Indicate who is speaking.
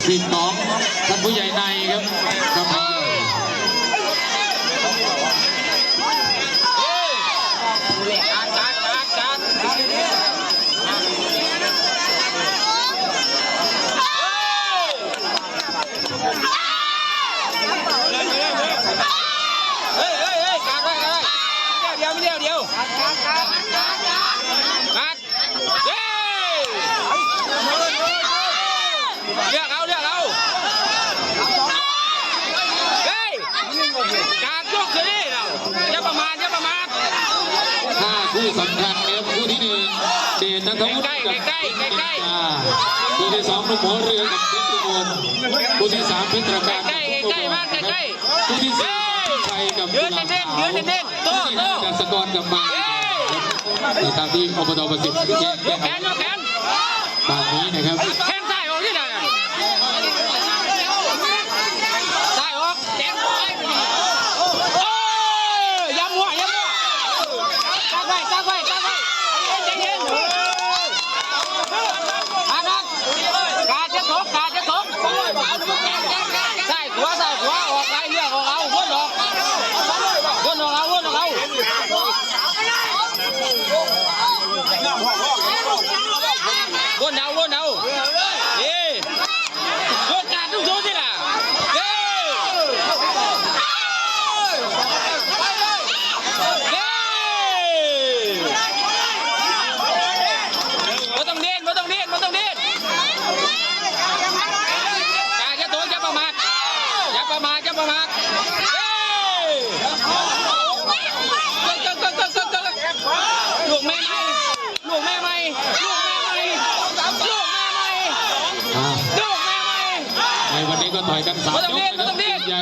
Speaker 1: สิทธิ์ของท่านผู้ใหญ่ในครับครับคู่สำคัญนะครับคู่ที่หนึ่งเดชนัทวุฒิกับคู่ที่สองนุ่มหัวเรือกับเพชรตุมนคู่ที่สามเพชรตระการคู่ที่สี่ไทยกับกุหลาบขาวดัชกรกับมาตามที่อบตประสิทธิ์แจ้งตามนี้นะครับ
Speaker 2: วนเอานี่วนการทุกทุกที่ล่ะไม่ต้องเด่นการจะโดนจะประมาทลูกแม่ไม่
Speaker 1: ในวันนี้ก็ต่อยกัน3 ยกนะครับใหญ่